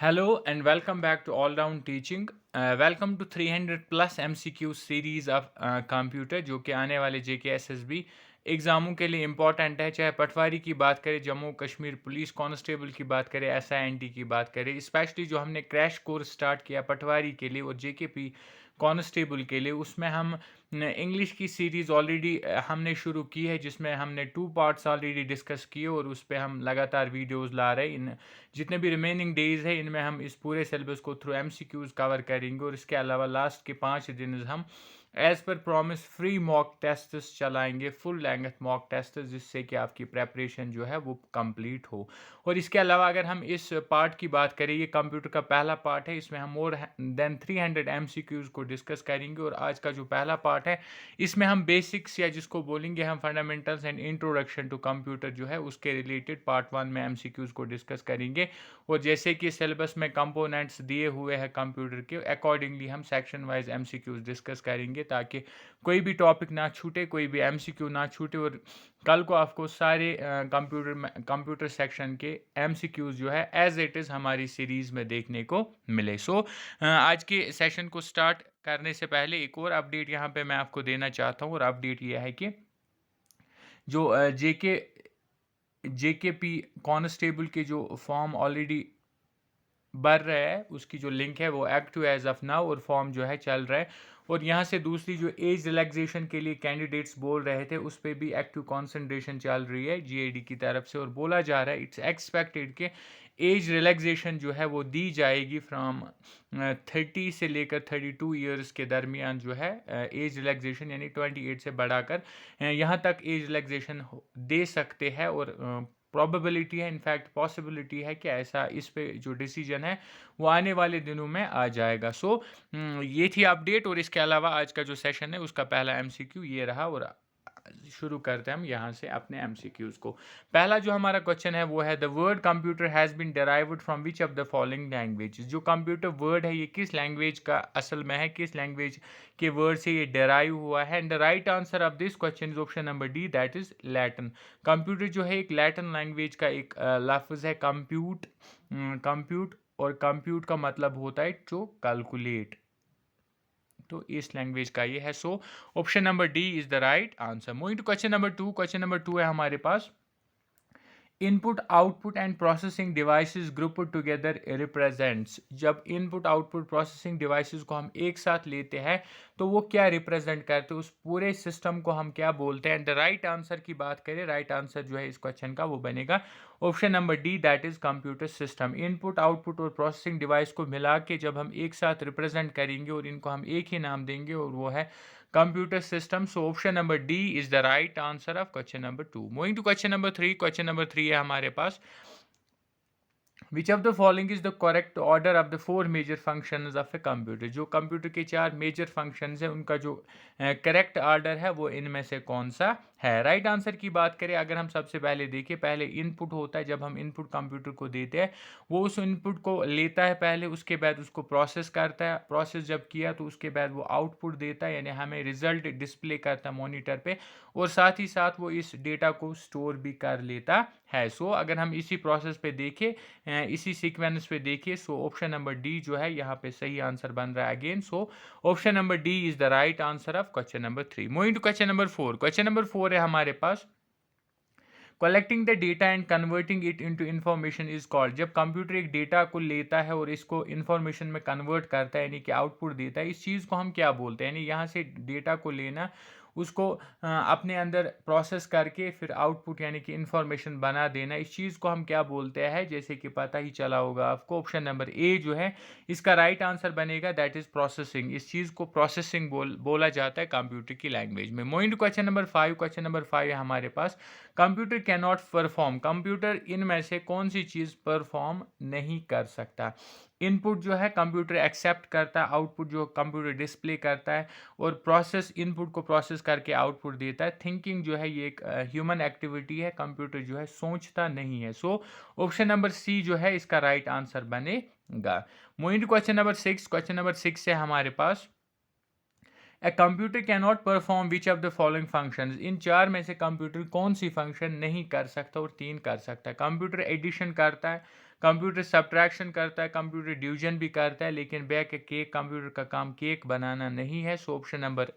Hello and welcome back to All Round Teaching. Welcome to 300 plus MCQ series of computer जो कि आने वाले JKSSB एग्ज़ामों के लिए इम्पॉर्टेंट है। चाहे पटवारी की बात करें, जम्मू कश्मीर पुलिस कांस्टेबल की बात करें, SINT की बात करें, स्पेशली जो हमने क्रैश कोर्स स्टार्ट किया पटवारी के लिए और JKP कांस्टेबल के लिए, उसमें हम इंग्लिश की सीरीज़ ऑलरेडी हमने शुरू की है, जिसमें हमने 2 पार्ट्स ऑलरेडी डिस्कस किए और उस पे हम लगातार वीडियोस ला रहे हैं। इन जितने भी रिमेनिंग डेज़ है इनमें हम इस पूरे सिलेबस को थ्रू MCQs कवर करेंगे और इसके अलावा लास्ट के 5 दिन हम as per promise free mock tests चलाएंगे, फुल लेंथ मॉक टेस्ट, जिससे कि आपकी प्रेपरेशन जो है वो कंप्लीट हो। और इसके अलावा अगर हम इस पार्ट की बात करें, ये कंप्यूटर का पहला पार्ट है, इसमें हम मोर देन 300 MCQs को डिस्कस करेंगे। और आज का जो पहला पार्ट है इसमें हम बेसिक्स या जिसको बोलेंगे हम fundamentals and introduction to computer जो है उसके रिलेटेड पार्ट 1 में MCQs को डिस्कस करेंगे। और जैसे कि सिलेबस में कंपोनेंट्स दिए हुए हैं कंप्यूटर के अकॉर्डिंगली हम सेक्शन वाइज MCQs डिस्कस करेंगे, ताकि कोई भी टॉपिक ना छूटे, कोई भी MCQ ना छूटे और कल को आपको सारे कंप्यूटर सेक्शन के MCQs जो है एज इट इज़ हमारी सीरीज़ में देखने को मिले। आज के सेशन को स्टार्ट करने से पहले एक और अपडेट यहाँ पे मैं आपको देना चाहता हूँ, और अपडेट ये है कि जो JKP कांस्टेबल के जो फॉर्म ऑलरेडी भर रहा है उसकी जो लिंक है वो एक्टिव एज ऑफ नाउ और फॉर्म जो है चल रहा है। और यहाँ से दूसरी जो एज रिलैक्सेशन के लिए कैंडिडेट्स बोल रहे थे उस पर भी एक्टिव कंसंट्रेशन चल रही है GAD की तरफ से, और बोला जा रहा है इट्स एक्सपेक्टेड कि एज रिलैक्सेशन जो है वो दी जाएगी फ्रॉम 30 से लेकर 32 ईयर्स के दरमियान जो है एज रिलैक्सेशन, यानी 28 से बढ़ाकर यहाँ तक एज रिलैक्सेशन दे सकते हैं। और प्रोबेबिलिटी है, इनफैक्ट पॉसिबिलिटी है कि ऐसा इस पे जो डिसीजन है वो आने वाले दिनों में आ जाएगा। ये थी अपडेट। और इसके अलावा आज का जो सेशन है उसका पहला MCQ ये रहा, और शुरू करते हैं हम यहाँ से अपने MCQs को। पहला जो हमारा क्वेश्चन है वो है the word computer has been derived from which of the following language. जो कंप्यूटर वर्ड है ये किस लैंग्वेज का असल में है, किस लैंग्वेज के वर्ड से ये डेराइव हुआ है। And the right answer of this question is option number D, that is Latin. Computer जो है एक लैटिन लैंग्वेज का एक लफ्ज़ है, कंप्यूट, और कंप्यूट का मतलब होता है टू कैलकुलेट, तो इस लैंग्वेज का ये है। Option number D is the right answer. Moving to question number 2। Question number 2 है हमारे पास input output and processing devices group together represents. जब इनपुट आउटपुट प्रोसेसिंग डिवाइसेस को हम एक साथ लेते हैं तो वो क्या रिप्रेजेंट करते हैं, उस पूरे सिस्टम को हम क्या बोलते हैं। एंड द राइट आंसर की बात करें, राइट आंसर जो है इस क्वेश्चन का वो बनेगा option number D, that is computer system. Input output और प्रोसेसिंग डिवाइस को मिला के जब हम एक साथ रिप्रेजेंट करेंगे और इनको हम एक ही नाम देंगे और वो है computer system. So option number D is the right answer of question number 2। Moving to question number 3। Question number 3 है हमारे पास which of the following is the correct order of the 4 major functions of a computer. जो computer के 4 major functions हैं उनका जो correct order है वो इनमें से कौन सा है। राइट आंसर की बात करें, अगर हम सबसे पहले देखें, पहले इनपुट होता है। जब हम इनपुट कंप्यूटर को देते हैं वो उस इनपुट को लेता है पहले, उसके बाद उसको प्रोसेस करता है, प्रोसेस जब किया तो उसके बाद वो आउटपुट देता है, यानी हमें रिजल्ट डिस्प्ले करता है मॉनिटर पे, और साथ ही साथ वो इस डेटा को स्टोर भी कर लेता है। अगर हम इसी प्रोसेस पे देखें, इसी सीक्वेंस पे देखिए, ऑप्शन नंबर डी जो है यहाँ पे सही आंसर बन रहा है again. Option number D is the right answer of question number 3। Moving to question number 4। Question number 4 है हमारे पास collecting the data and converting it into information is called. जब कंप्यूटर एक डेटा को लेता है और इसको इन्फॉर्मेशन में कन्वर्ट करता है, यानी कि आउटपुट देता है, इस चीज़ को हम क्या बोलते हैं। यानी यहाँ से डेटा को लेना, उसको अपने अंदर प्रोसेस करके फिर आउटपुट यानी कि इन्फॉर्मेशन बना देना, इस चीज़ को हम क्या बोलते हैं, जैसे कि पता ही चला होगा आपको। ऑप्शन नंबर ए जो है इसका राइट आंसर बनेगा, दैट इज प्रोसेसिंग। इस चीज़ को प्रोसेसिंग बोला जाता है कंप्यूटर की लैंग्वेज में। Moving to question number 5। Question number 5 है हमारे पास computer can not perform. Computer इनमें से कौन सी चीज़ परफॉर्म नहीं कर सकता। इनपुट जो है कंप्यूटर एक्सेप्ट करता है, आउटपुट जो कंप्यूटर डिस्प्ले करता है, और प्रोसेस इनपुट को प्रोसेस करके आउटपुट देता है। थिंकिंग जो है ये एक ह्यूमन एक्टिविटी है, कंप्यूटर जो है सोचता नहीं है। ऑप्शन नंबर सी जो है इसका राइट आंसर बनेगा। Moving to question number 6। Question number 6 है हमारे पास a computer can not perform which of the following functions. इन 4 में से कंप्यूटर कौन सी फंक्शन नहीं कर सकता और 3 कर सकता है। कंप्यूटर एडिशन करता है, कंप्यूटर सब्ट्रैक्शन करता है, कंप्यूटर डिवीजन भी करता है, लेकिन बैक केक कंप्यूटर का काम केक बनाना नहीं है। So option number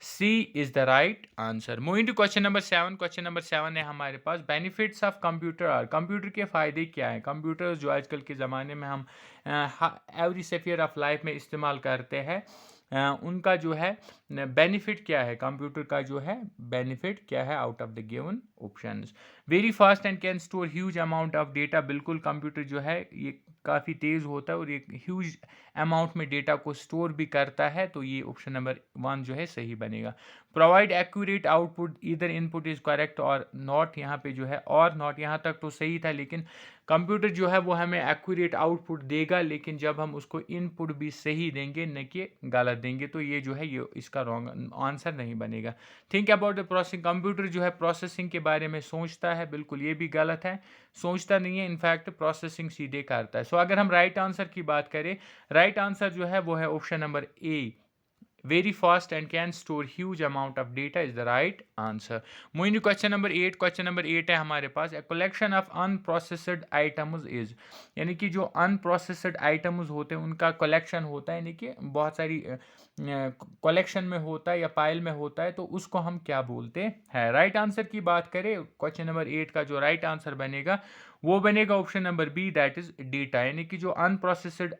C is the right answer. Moving to question number 7। Question number 7 है हमारे पास, benefits of computer are, computer के फ़ायदे क्या हैं। कंप्यूटर जो आजकल के ज़माने में हम एवरी स्फीयर ऑफ लाइफ में इस्तेमाल करते हैं, उनका जो है बेनिफिट क्या है, कंप्यूटर का जो है बेनिफिट क्या है out of the given options. Very fast and can store huge amount of data, बिल्कुल कंप्यूटर जो है ये काफ़ी तेज़ होता है और ये ह्यूज अमाउंट में डेटा को स्टोर भी करता है, तो ये ऑप्शन नंबर 1 जो है सही बनेगा। प्रोवाइड एक्यूरेट आउटपुट, इधर इनपुट इज़ करेक्ट और नॉट, यहाँ पे जो है और नॉट, यहाँ तक तो सही था, लेकिन कंप्यूटर जो है वो हमें एक्यूरेट आउटपुट देगा, लेकिन जब हम उसको इनपुट भी सही देंगे न कि गलत देंगे, तो ये जो है ये इसका रॉन्ग आंसर नहीं बनेगा। Think about the processing, computer जो है प्रोसेसिंग के बारे में सोचता है, बिल्कुल ये भी गलत है, सोचता नहीं है, इनफैक्ट प्रोसेसिंग सीधे करता है। सो अगर हम राइट आंसर की बात करें, राइट आंसर जो है वो है option number A, very fast and can store huge amount of data is the right answer. Moving to question number 8। question number 8 है हमारे पास, a collection of unprocessed items is, यानी कि जो unprocessed items होते हैं उनका collection होता है, यानी कि बहुत सारी collection में होता है या पाइल में होता है, तो उसको हम क्या बोलते हैं। राइट आंसर की बात करें, क्वेश्चन नंबर 8 का जो राइट आंसर बनेगा वो बनेगा option number B, that is data, यानी कि जो अनप्रोसेस्ड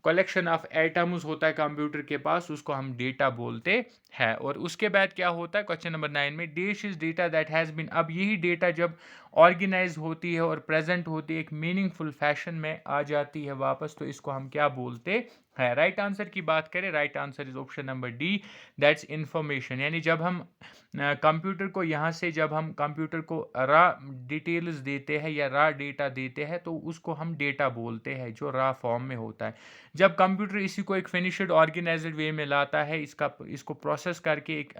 कलेक्शन ऑफ एटम्स होता है कंप्यूटर के पास, उसको हम डेटा बोलते हैं। और उसके बाद क्या होता है क्वेश्चन नंबर 9 में, dash is data that has been, अब यही डेटा जब ऑर्गेनाइज होती है और प्रेजेंट होती है एक मीनिंगफुल फैशन में आ जाती है वापस, तो इसको हम क्या बोलते हैं। राइट आंसर की बात करें, right answer is option number D, that's information, यानी जब हम कंप्यूटर को यहाँ से जब हम कंप्यूटर को रा डिटेल्स देते हैं या रा डेटा देते हैं, तो उसको हम डेटा बोलते हैं जो रा फॉर्म में होता है। जब कंप्यूटर इसी को एक फिनिश्ड ऑर्गेनाइज्ड वे में लाता है, इसको प्रोसेस करके एक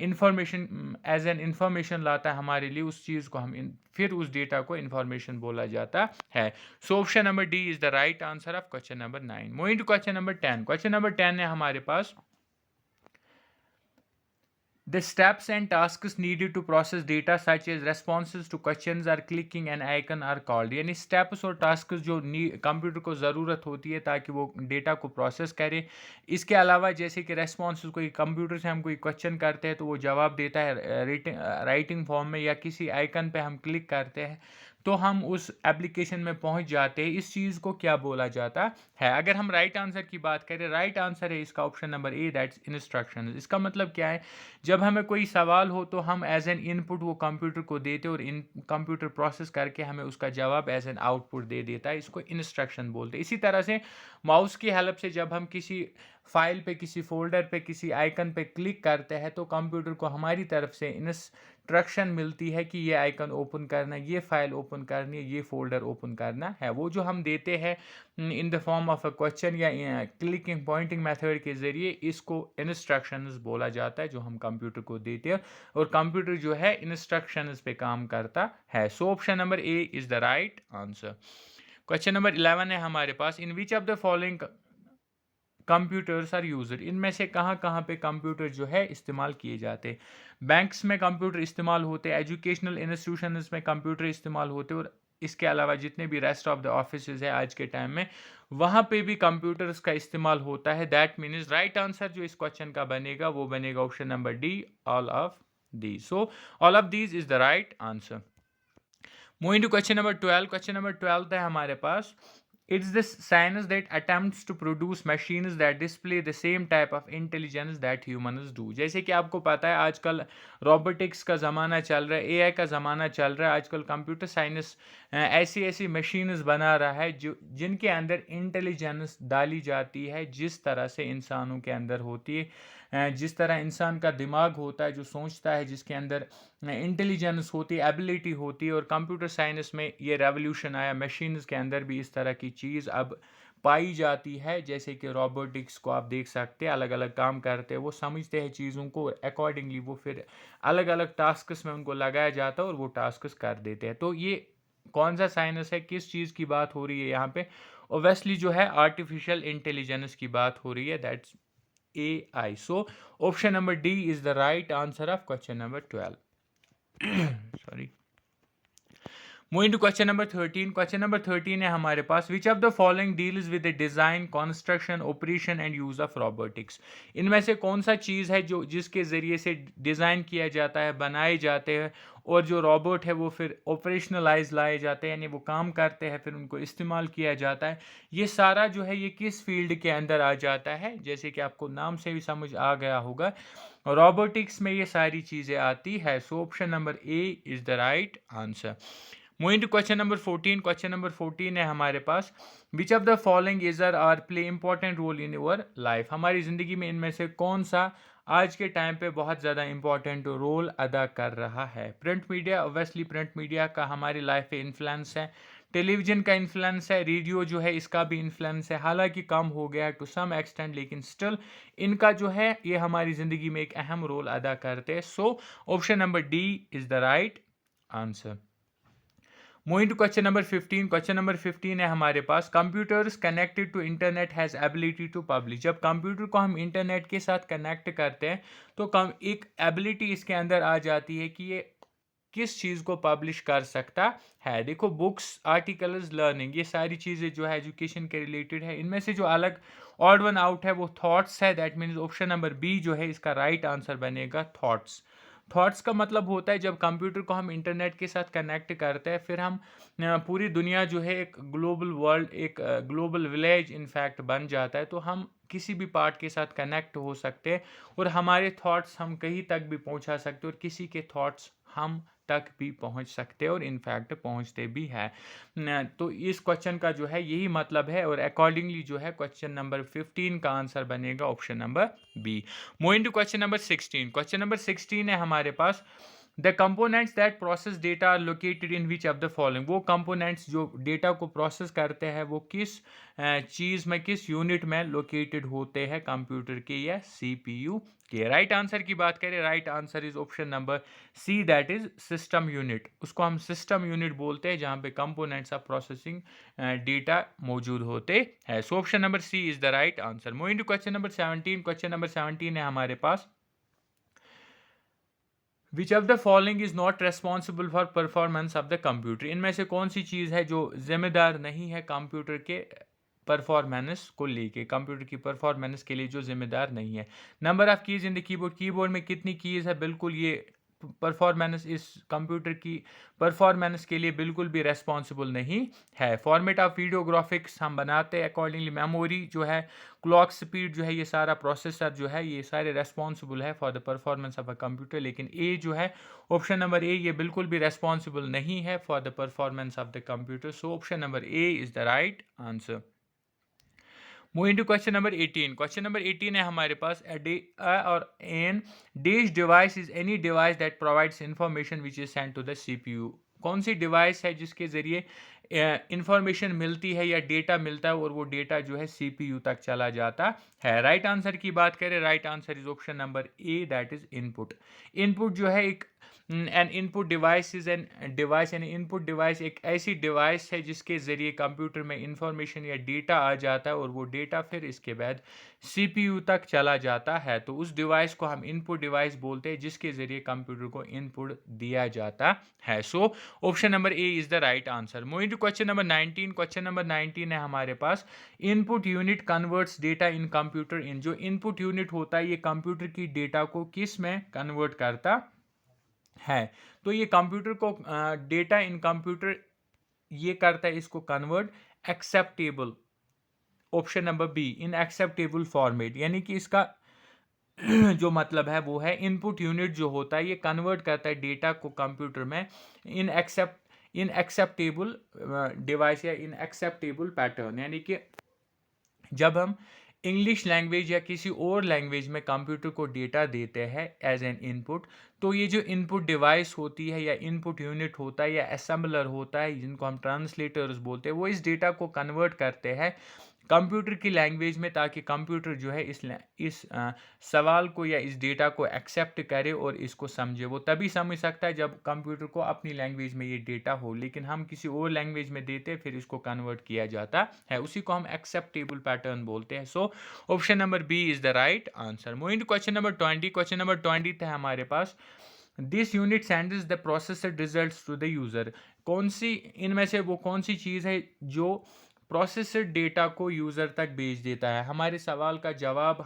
इंफॉर्मेशन एज एन इंफॉर्मेशन लाता है हमारे लिए, उस चीज़ को हम फिर उस डेटा को इंफॉर्मेशन बोला जाता है। So option number D is the right answer of question number 9। Moving to question number 10। Question number 10 है हमारे पास, the steps and tasks needed to process data such as responses to questions or clicking an icon are called, यानी steps और tasks जो computer को ज़रूरत होती है ताकि वो डेटा को प्रोसेस करे। इसके अलावा जैसे कि रेस्पॉन्सेज, कोई कंप्यूटर से हम कोई क्वेश्चन करते हैं तो वो जवाब देता है राइटिंग फॉर्म में, या किसी आइकन पे हम क्लिक करते हैं तो हम उस एप्लीकेशन में पहुंच जाते हैं, इस चीज़ को क्या बोला जाता है। अगर हम राइट आंसर की बात करें, राइट आंसर है इसका option number A, that's instruction. इसका मतलब क्या है, जब हमें कोई सवाल हो तो हम एज एन इनपुट वो कंप्यूटर को देते और कंप्यूटर प्रोसेस करके हमें उसका जवाब एज एन आउटपुट दे देता है, इसको इंस्ट्रक्शन बोलते हैं। इसी तरह से माउस की हेल्प से जब हम किसी फाइल पे, किसी फोल्डर पे, किसी आइकन पे क्लिक करते हैं तो कंप्यूटर को हमारी तरफ से इंस्ट्रक्शन मिलती है कि ये आइकन ओपन करना, ये फाइल ओपन करनी है, ये फोल्डर ओपन करना है। वो जो हम देते हैं in the form of a question या क्लिकिंग पॉइंटिंग मेथड के ज़रिए, इसको इंस्ट्रक्शंस बोला जाता है जो हम कंप्यूटर को देते हैं, और कंप्यूटर जो है इंस्ट्रक्शंस पे काम करता है। So option number A is the right answer. Question number 11 है हमारे पास, in which of the following computers are user, इनमें से कहाँ कहाँ पे कंप्यूटर जो है इस्तेमाल किए जाते हैं। बैंक्स में कंप्यूटर इस्तेमाल होते हैं, एजुकेशनल इंस्टीट्यूशंस में कंप्यूटर इस्तेमाल होते हैं, और इसके अलावा जितने भी रेस्ट ऑफ द ऑफिस है आज के टाइम में, वहाँ पे भी कंप्यूटर्स का इस्तेमाल होता है। दैट मीन्स राइट आंसर जो इस क्वेश्चन का बनेगा वो बनेगा option number D, all of these. So all of these is the right answer. Moving to question number 12। Question number 12 है हमारे पास, it's this science that attempts to produce machines that display the same type of intelligence that humans do। जैसे कि आपको पता है आजकल robotics का ज़माना चल रहा है, एआई का ज़माना चल रहा है, आजकल कंप्यूटर साइंस ऐसी ऐसी मशीन्स बना रहा है जो जिनके अंदर इंटेलिजेंस डाली जाती है जिस तरह से इंसानों के अंदर होती है, जिस तरह इंसान का दिमाग होता है जो सोचता है, जिसके अंदर इंटेलिजेंस होती है, एबिलिटी होती है। और कंप्यूटर साइंस में ये रेवोल्यूशन आया, मशीन्स के अंदर भी इस तरह की चीज़ अब पाई जाती है, जैसे कि रोबोटिक्स को आप देख सकते हैं, अलग अलग काम करते हैं, वो समझते हैं चीज़ों को, अकॉर्डिंगली वो फिर अलग अलग टास्क्स में उनको लगाया जाता है और वो टास्क्स कर देते हैं। तो ये कौन सा साइंस है, किस चीज़ की बात हो रही है यहाँ पे, ओब्वियसली जो है आर्टिफिशियल इंटेलिजेंस की बात हो रही है, that's AI. So option number D is the right answer of question number 12. Sorry. Moving to question number 13। Question number 13 है हमारे पास, which of the following deals with the design, construction, operation and use of robotics. इनमें से कौन सा चीज़ है जो जिसके ज़रिए से डिज़ाइन किया जाता है, बनाए जाते हैं, और जो रोबोट है वो फिर ऑपरेशनलाइज लाए जाते हैं, यानी वो काम करते हैं फिर उनको इस्तेमाल किया जाता है। ये सारा जो है ये किस फील्ड के अंदर आ जाता है? जैसे कि आपको नाम से भी समझ आ गया होगा, रोबोटिक्स में ये सारी चीज़ें आती है। So option number A is the right answer. Moving to question number 14। Question number 14 है हमारे पास, which of the following either are play important role in your life. हमारी ज़िंदगी में इनमें से कौन सा आज के टाइम पे बहुत ज़्यादा इंपॉर्टेंट रोल अदा कर रहा है? Print media, obviously print media का हमारी लाइफ पे इन्फ्लुएंस है। टेलीविज़न का इन्फ्लुएंस है। रेडियो जो है इसका भी इन्फ्लुएंस है, हालांकि कम हो गया टू सम एक्सटेंट, लेकिन स्टिल इनका जो है ये हमारी ज़िंदगी में एक अहम रोल अदा करते हैं। So option number D is the right answer. Moving to question number 15। Question number 15 है हमारे पास, computers connected to internet has ability to publish. जब कंप्यूटर को हम इंटरनेट के साथ कनेक्ट करते हैं तो एक एबिलिटी इसके अंदर आ जाती है कि ये किस चीज़ को पब्लिश कर सकता है। देखो, बुक्स, आर्टिकल्स, लर्निंग, ये सारी चीज़ें जो है एजुकेशन के रिलेटेड है। इनमें से जो अलग ऑड वन आउट है वो थॉट्स है। That means option number B जो है इसका राइट आंसर बनेगा, थॉट्स। थॉट्स का मतलब होता है जब कंप्यूटर को हम इंटरनेट के साथ कनेक्ट करते हैं फिर हम पूरी दुनिया जो है एक ग्लोबल वर्ल्ड, एक ग्लोबल विलेज इनफैक्ट बन जाता है, तो हम किसी भी पार्ट के साथ कनेक्ट हो सकते हैं और हमारे थॉट्स हम कहीं तक भी पहुंचा सकते हैं और किसी के थॉट्स हम तक भी पहुंच सकते हैं और इनफैक्ट पहुंचते भी हैं। तो इस क्वेश्चन का जो है यही मतलब है और अकॉर्डिंगली जो है क्वेश्चन नंबर 15 का आंसर बनेगा option number B. Moving to question number 16। Question number 16 है हमारे पास, the components that process data are located in which of the following. वो कंपोनेंट्स जो डेटा को प्रोसेस करते हैं वो किस चीज़ में, किस यूनिट में लोकेटेड होते हैं कंप्यूटर के या सीपीयू के? राइट आंसर की बात करें, right answer is option number C, that is system unit. उसको हम सिस्टम यूनिट बोलते हैं जहाँ पे कंपोनेंट्स ऑफ प्रोसेसिंग डेटा मौजूद होते हैं। So option number C is the right answer. Moving to question number 17। Question number 17 है हमारे पास, which of the following is not responsible for performance of the computer. इनमें से कौन सी चीज़ है जो जिम्मेदार नहीं है कंप्यूटर के परफॉर्मेंस को लेके, कंप्यूटर की परफॉर्मेंस के लिए जो जिम्मेदार नहीं है? Number of keys in the keyboard, keyboard में कितनी कीज है, बिल्कुल ये परफॉर्मेंस इस कंप्यूटर की परफॉर्मेंस के लिए बिल्कुल भी रेस्पॉन्सिबल नहीं है। फॉर्मेट ऑफ वीडियो ग्राफिक्स हम बनाते हैं अकॉर्डिंगली, मेमोरी जो है, क्लॉक स्पीड जो है, ये सारा प्रोसेसर जो है ये सारे रेस्पॉन्सिबल है for the performance of a computer. लेकिन ए जो है ऑप्शन नंबर ए, ये बिल्कुल भी रेस्पॉन्सिबल नहीं है for the performance of the computer. So option number A is the right answer. Moving to question number 18। Question number 18 है हमारे पास, और an dash device is any device that provides information which is send to the CPU. कौन सी device है जिसके ज़रिए information मिलती है या डेटा मिलता है और वो डेटा जो है सीपीयू तक चला जाता है? राइट आंसर की बात करें, right answer is option number A, that is input. Input जो है एक N input device is an device, यानी इनपुट डिवाइस एक ऐसी डिवाइस है जिसके ज़रिए कंप्यूटर में इंफॉर्मेशन या डेटा आ जाता है और वो डेटा फिर इसके बाद सीपीयू तक चला जाता है। तो उस डिवाइस को हम इनपुट डिवाइस बोलते हैं जिसके ज़रिए कंप्यूटर को इनपुट दिया जाता है। So option number A is the right answer. Moving to question number 19। Question number 19 है हमारे पास, input unit converts data in computer in. जो इनपुट यूनिट होता है ये कंप्यूटर की डेटा को किस में कन्वर्ट करता है? तो ये कंप्यूटर को डेटा इन कंप्यूटर ये करता है इसको convert acceptable, option number B, in acceptable format. यानी कि इसका जो मतलब है वो है इनपुट यूनिट जो होता है ये कन्वर्ट करता है डेटा को कंप्यूटर में इन एक्सेप्टेबल डिवाइस या इन एक्सेप्टेबल पैटर्न। यानी कि जब हम इंग्लिश लैंग्वेज या किसी और लैंग्वेज में कंप्यूटर को डेटा देते हैं एज एन इनपुट, तो ये जो इनपुट डिवाइस होती है या इनपुट यूनिट होता है या असेंबलर होता है जिनको हम ट्रांसलेटर्स बोलते हैं, वो इस डेटा को कन्वर्ट करते हैं कंप्यूटर की लैंग्वेज में ताकि कंप्यूटर जो है इस सवाल को या इस डेटा को एक्सेप्ट करे और इसको समझे। वो तभी समझ सकता है जब कंप्यूटर को अपनी लैंग्वेज में ये डेटा हो, लेकिन हम किसी और लैंग्वेज में देते फिर इसको कन्वर्ट किया जाता है, उसी को हम एक्सेप्टेबल पैटर्न बोलते हैं। So option number B is the right answer. Moving to question number 20। Question number 20 है हमारे पास, this unit sends the processor results to the user. कौन सी इनमें से वो कौन सी चीज़ है जो प्रोसेस्ड डेटा को यूज़र तक भेज देता है? हमारे सवाल का जवाब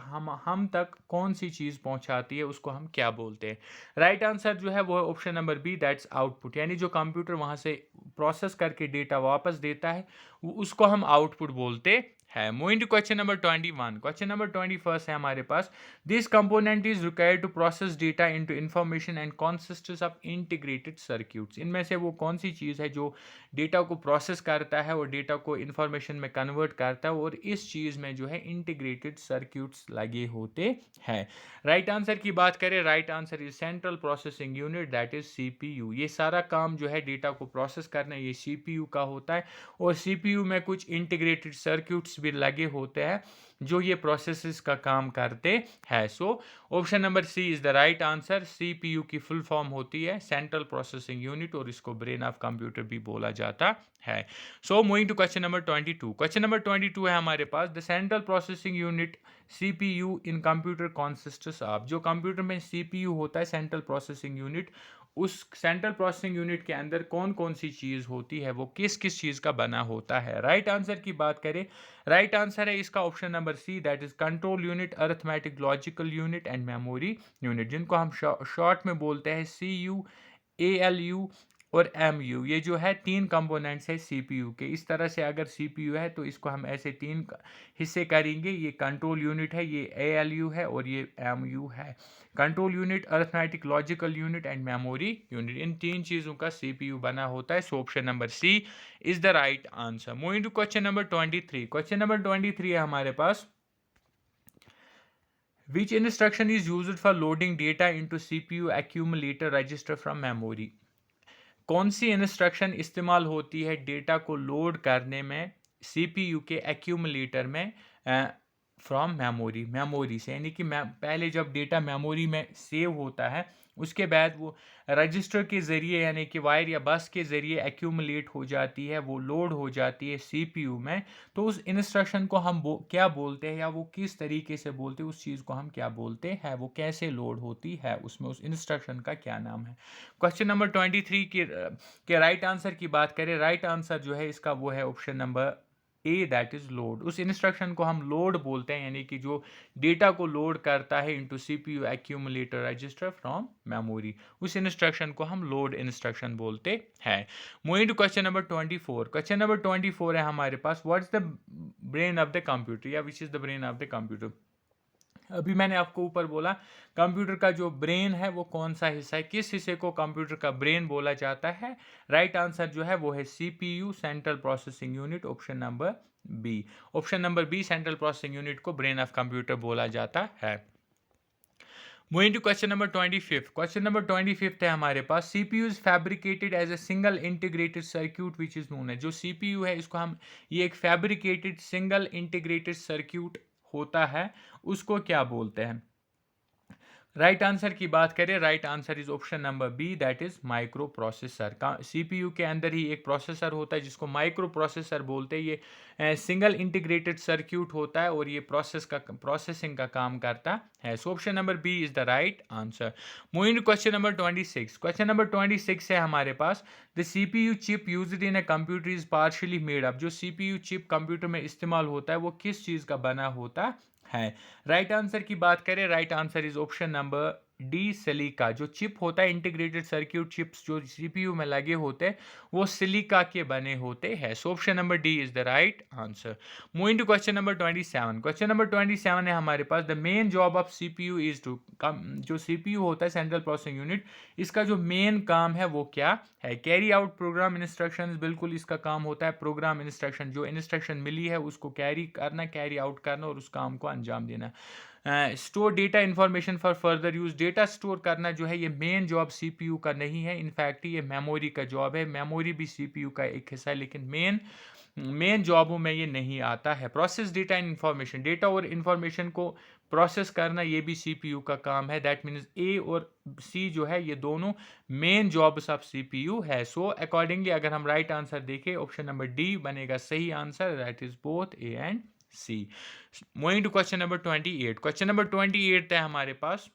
हम तक कौन सी चीज़ पहुंचाती है, उसको हम क्या बोलते हैं? राइट आंसर जो है वो है option number B, that's output. यानी जो कंप्यूटर वहां से प्रोसेस करके डेटा वापस देता है उसको हम आउटपुट बोलते हैं। Moving to question number 21। Question number 21 है हमारे पास, this component is required to process data into information and consists of integrated circuits. इनमें से वो कौन सी चीज़ है जो डेटा को प्रोसेस करता है और डेटा को इंफॉर्मेशन में कन्वर्ट करता है, और इस चीज़ में जो है इंटीग्रेटेड सर्क्यूट्स लगे होते हैं? राइट आंसर की बात करें, right answer is central processing unit, that is CPU. ये सारा काम जो है डेटा को प्रोसेस करना ये सीपीयू का होता है, और सीपीयू में कुछ इंटीग्रेटेड सर्क्यूट्स भी लगे होते हैं जो ये प्रोसेसेस का काम करते हैं। So option number C is the right answer. CPU की फुल फॉर्म होती है सेंट्रल प्रोसेसिंग यूनिट, और इसको ब्रेन ऑफ कंप्यूटर भी बोला जाता है। So moving to question number 22। Question number 22 है हमारे पास, the central processing unit CPU in computer consists of. जो कंप्यूटर में सीपीयू होता है सेंट्रल प्रोसेसिंग यूनिट, उस सेंट्रल प्रोसेसिंग यूनिट के अंदर कौन कौन सी चीज़ होती है, वो किस किस चीज़ का बना होता है? राइट आंसर की बात करें, राइट आंसर है इसका option number C, that is control unit, arithmetic logical unit and memory unit, जिनको हम शॉर्ट में बोलते हैं CU, ALU और MU। ये जो है तीन कंपोनेंट्स है सीपीयू के। इस तरह से अगर सीपीयू है तो इसको हम ऐसे तीन हिस्से करेंगे, ये कंट्रोल यूनिट है, ये ALU है और ये MU है। Control unit, arithmetic logical unit and memory unit, इन तीन चीज़ों का सीपीयू बना होता है। So option number C is the right answer. Moving to question number 23। Question number 23 है हमारे पास, which instruction is used for loading data into CPU accumulator register from memory? कौन सी इंस्ट्रक्शन इस्तेमाल होती है डेटा को लोड करने में सीपीयू के एक्यूमुलेटर में फ्रॉम मेमोरी से? यानी कि पहले जब डेटा मेमोरी में सेव होता है उसके बाद वो रजिस्टर के ज़रिए यानी कि वायर या बस के ज़रिए एक्यूमुलेट हो जाती है, वो लोड हो जाती है सीपीयू में। तो उस इंस्ट्रक्शन को हम क्या बोलते हैं, या वो किस तरीके से बोलते हैं, उस चीज़ को हम क्या बोलते हैं, वो कैसे लोड होती है उसमें, उस इंस्ट्रक्शन का क्या नाम है? क्वेश्चन नंबर 23 के राइट आंसर की बात करें, राइट आंसर जो है इसका वो है option number A, that is load. उस इंस्ट्रक्शन को हम लोड बोलते हैं, यानी कि जो डेटा को लोड करता है into CPU accumulator register from memory, उस इंस्ट्रक्शन को हम लोड इंस्ट्रक्शन बोलते हैं। Moving to question number 24। Question number 24 है हमारे पास, what is the brain of the computer, या which is the brain of the computer? अभी मैंने आपको ऊपर बोला कंप्यूटर का जो ब्रेन है वो कौन सा हिस्सा है, किस हिस्से को कंप्यूटर का ब्रेन बोला जाता है? राइट आंसर जो है वो है CPU, central processing unit, option number B. Option number B, central processing unit को ब्रेन ऑफ कंप्यूटर बोला जाता है। Moving to question number 25। Question number 25 है हमारे पास, CPU is fabricated as a single integrated circuit which is known है। जो CPU है इसको हम, ये एक फैब्रिकेटेड सिंगल इंटीग्रेटेड सर्क्यूट होता है, उसको क्या बोलते हैं? राइट आंसर की बात करें, right answer is option number B, that is micro processor. का सीपीयू के अंदर ही एक प्रोसेसर होता है जिसको माइक्रो प्रोसेसर बोलते हैं। ये सिंगल इंटीग्रेटेड सर्क्यूट होता है और ये प्रोसेसिंग का काम करता है। So option number B is the right answer. Moving to question number 26। Question number 26 है हमारे पास, the CPU chip used in a computer is partially made up. जो सीपीयू चिप कंप्यूटर में इस्तेमाल होता है वो किस चीज़ का बना होता है? राइट आंसर की बात करें, right answer is option number D, silica. जो चिप होता है इंटीग्रेटेड सर्क्यूट चिप्स जो सीपीयू में लगे होते हैं वो सिलिका के बने होते हैं। So option number D is the right answer. Moving to question number 27। Question number 27 है हमारे पास, the main job of CPU is to, जो सीपीयू होता है सेंट्रल प्रोसेसिंग यूनिट, इसका जो मेन काम है वो क्या है? कैरी आउट प्रोग्राम इंस्ट्रक्शंस, बिल्कुल इसका काम होता है प्रोग्राम इंस्ट्रक्शन, जो इंस्ट्रक्शन मिली है उसको कैरी करना, कैरी आउट करना और उस काम को अंजाम देना। Store data information for further use, data store करना जो है ये मेन जॉब सीपीयू का नहीं है, इनफैक्ट ये मेमोरी का जॉब है। मेमोरी भी सीपीयू का एक हिस्सा है, लेकिन मेन जॉबों में ये नहीं आता है। Process data and information, data और इंफॉर्मेशन को प्रोसेस करना ये भी सीपीयू का काम है। दैट मीन्स ए और सी जो है ये दोनों मेन जॉब्स ऑफ सीपीयू है। सो अकॉर्डिंगली अगर हम राइट आंसर देखें, ऑप्शन नंबर डी बनेगा सही answer, that is both A and C. Moving to question number 28। Question number 28 है हमारे पास,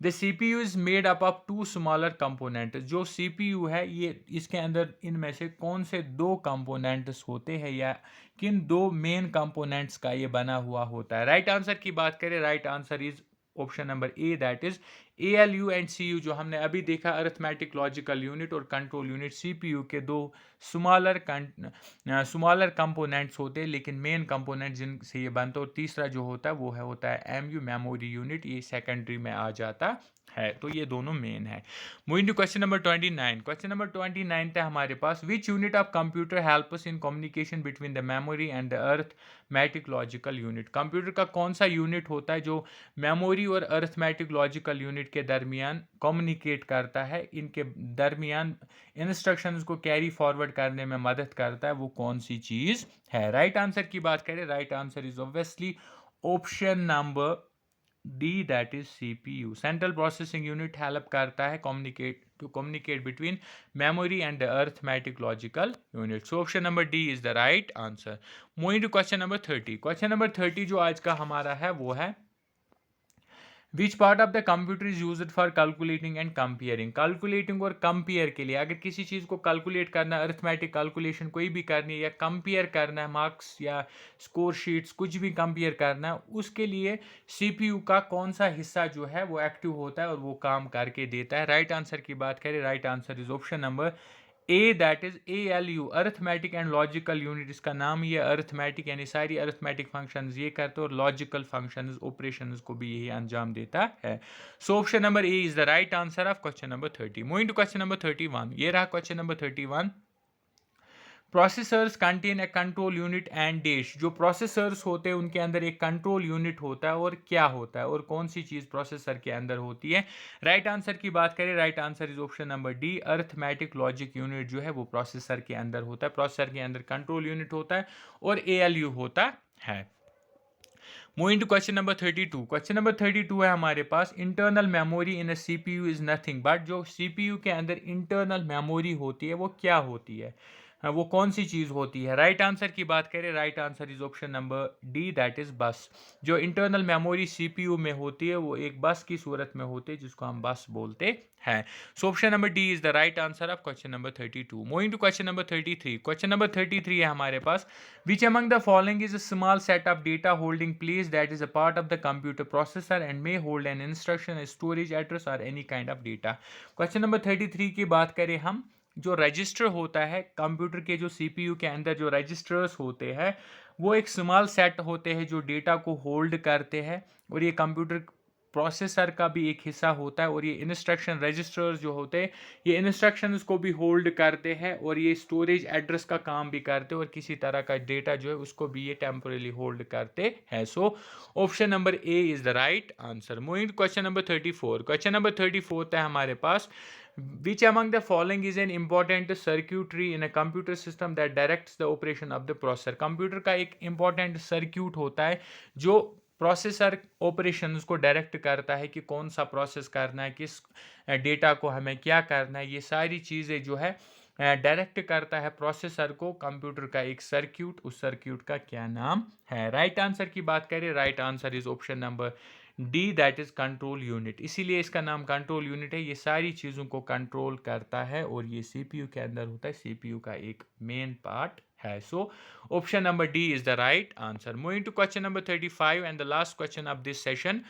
the CPU is made up of two smaller component. जो CPU है ये इसके अंदर इनमें से कौन से दो कंपोनेंट्स होते हैं या किन दो मेन कंपोनेंट्स का ये बना हुआ होता है। राइट आंसर की बात करें, right answer is option number A, that is ALU and CU। जो हमने अभी देखा अरिथमेटिक लॉजिकल यूनिट और कंट्रोल यूनिट, CPU के दो स्मॉलर स्मॉलर कंपोनेंट्स होते हैं लेकिन मेन कंपोनेंट जिनसे ये बनता है। और तीसरा जो होता है वो होता है MU मेमोरी यूनिट, ये सेकेंडरी में आ जाता है। तो ये दोनों मेन है। Moving to question number 29। Question number 29 था हमारे पास, which unit of computer helps in communication between the memory and the arithmetic logical unit. Computer का कौन सा यूनिट होता है जो मेमोरी और अरिथमेटिक लॉजिकल यूनिट के दरमियान कम्युनिकेट करता है, इनके दरमियान इंस्ट्रक्शंस को कैरी फॉरवर्ड करने में मदद करता है, वो कौन सी चीज है। राइट आंसर की बात करें, right answer is obviously option number D, that is CPU। Central processing unit help करता है communicate between memory and the arithmetic logical unit. So option number D is the right answer. Moving to question number 30। Question number 30 जो आज का हमारा है वो है, which part of the computer is used for calculating and comparing. Calculating और compare के लिए, अगर किसी चीज़ को कैलकुलेट करना है, अरिथमेटिक कैलकुलेशन कोई भी करनी है या कंपेयर करना है, मार्क्स या स्कोर शीट्स कुछ भी कंपेयर करना है, उसके लिए CPU का कौन सा हिस्सा जो है वो एक्टिव होता है और वो काम करके देता है। राइट आंसर की बात करें, right answer is option number A, that is ALU, arithmetic and logical unit. इसका नाम ही है अरिथमेटिक, यानी सारी अरिथमेटिक फंक्शंस ये करते हैं और लॉजिकल फंक्शंस ऑपरेशंस को भी यही अंजाम देता है। So option number A is the right answer of question number 30। Moving to question number 31। ये रहा question number 31। Processors contain a control unit and dash. जो प्रोसेसर्स होते हैं उनके अंदर एक कंट्रोल यूनिट होता है और क्या होता है और कौन सी चीज प्रोसेसर के अंदर होती है। राइट आंसर की बात करें, right answer is option number D, arithmetic logic unit जो है वो प्रोसेसर के अंदर होता है। प्रोसेसर के अंदर कंट्रोल यूनिट होता है और ALU होता है। Moving to question number 32। Question number 32 है हमारे पास, internal memory in a CPU is nothing but. जो CPU के अंदर इंटरनल मेमोरी होती है वो क्या होती है, वो कौन सी चीज होती है। राइट आंसर की बात करें, right answer is option number D, that is बस। जो इंटरनल मेमोरी CPU में होती है वो एक बस की सूरत में होती है जिसको हम बस बोलते हैं। So option number D is the right answer of question number 32। Moving to question number 33। Question number 33 है हमारे पास, which among the following is a small set of data holding place that is a part of the computer processor and may hold an instruction, a storage address or any kind of data। Question number 33 की बात करें हम, जो register होता है computer के, जो CPU के अंदर जो रजिस्टर्स होते हैं वो एक स्मॉल सेट होते हैं जो डेटा को होल्ड करते हैं और ये कंप्यूटर प्रोसेसर का भी एक हिस्सा होता है। और ये इंस्ट्रक्शन रजिस्टर्स जो होते हैं ये इंस्ट्रक्शंस को भी होल्ड करते हैं और ये स्टोरेज एड्रेस का काम भी करते हैं और किसी तरह का डेटा जो है उसको भी ये टेम्पोरली होल्ड करते हैं। So option number A is the right answer. Moving to question number 34। Question number 34 है हमारे पास, which among the following is an important circuitry in a computer system that directs the operation of the processor। Computer का एक important circuit होता है जो processor operations को direct करता है कि कौन सा प्रोसेस करना है, किस डेटा को हमें क्या करना है, ये सारी चीज़ें जो है डायरेक्ट करता है प्रोसेसर को कंप्यूटर का एक सर्क्यूट। उस सर्क्यूट का क्या नाम है। राइट आंसर की बात करें, right answer is option number D, that is control unit. इसीलिए इसका नाम कंट्रोल यूनिट है, ये सारी चीज़ों को कंट्रोल करता है और ये CPU के अंदर होता है, CPU का एक मेन पार्ट है। So option number D is the right answer. Moving to question number 35 and the last question of this session,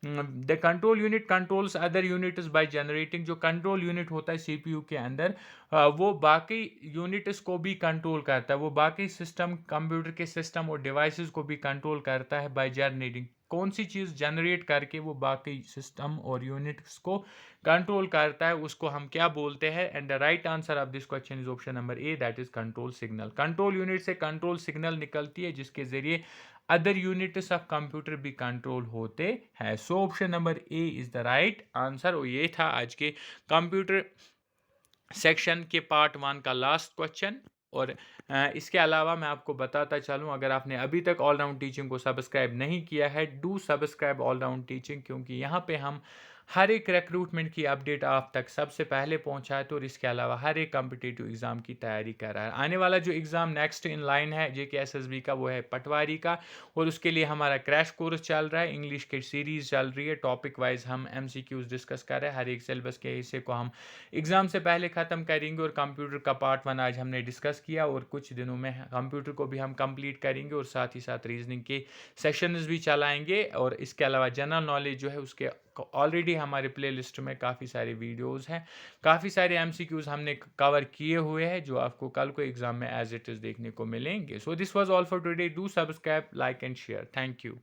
the control unit controls other units by generating. जो control unit होता है CPU के अंदर वो बाकी units को भी control करता है, वो बाकी सिस्टम कंप्यूटर के सिस्टम और डिवाइसेस को भी कंट्रोल करता है बाय जनरेटिंग। कौन सी चीज़ जनरेट करके वो बाकी सिस्टम और यूनिट्स को कंट्रोल करता है उसको हम क्या बोलते हैं। And the right answer of this question is option number A, that is control signal. Control unit से कंट्रोल सिग्नल निकलती है जिसके जरिए अदर यूनिट्स ऑफ कंप्यूटर भी कंट्रोल होते हैं। So option number A is the right answer. और ये था आज के कंप्यूटर सेक्शन के पार्ट 1 का लास्ट क्वेश्चन। और इसके अलावा मैं आपको बताता चलूँ, अगर आपने अभी तक ऑल राउंड टीचिंग को सब्सक्राइब नहीं किया है, do subscribe all round teaching, क्योंकि यहाँ पे हम हर एक रिक्रूटमेंट की अपडेट आप तक सबसे पहले पहुंचाए तो, और इसके अलावा हर एक कॉम्पिटिटिव एग्ज़ाम की तैयारी कर रहा है। आने वाला जो एग्ज़ाम नेक्स्ट इन लाइन है JKSSB का, वो है पटवारी का, और उसके लिए हमारा क्रैश कोर्स चल रहा है, इंग्लिश की सीरीज़ चल रही है, टॉपिक वाइज हम MCQs डिस्कस कर रहे हैं, हर एक सिलेबस के हिस्से को हम एग्ज़ाम से पहले ख़त्म करेंगे। और कंप्यूटर का पार्ट 1 आज हमने डिस्कस किया, और कुछ दिनों में कंप्यूटर को भी हम कंप्लीट करेंगे, और साथ ही साथ रीजनिंग के सेशंस भी चलाएंगे। और इसके अलावा जनरल नॉलेज जो है उसके ऑलरेडी हमारे प्लेलिस्ट में काफ़ी सारे वीडियोस हैं, काफ़ी सारे MCQs हमने कवर किए हुए हैं जो आपको कल को एग्ज़ाम में एज इट इज़ देखने को मिलेंगे। So this was all for today. Do subscribe, like and share. Thank you.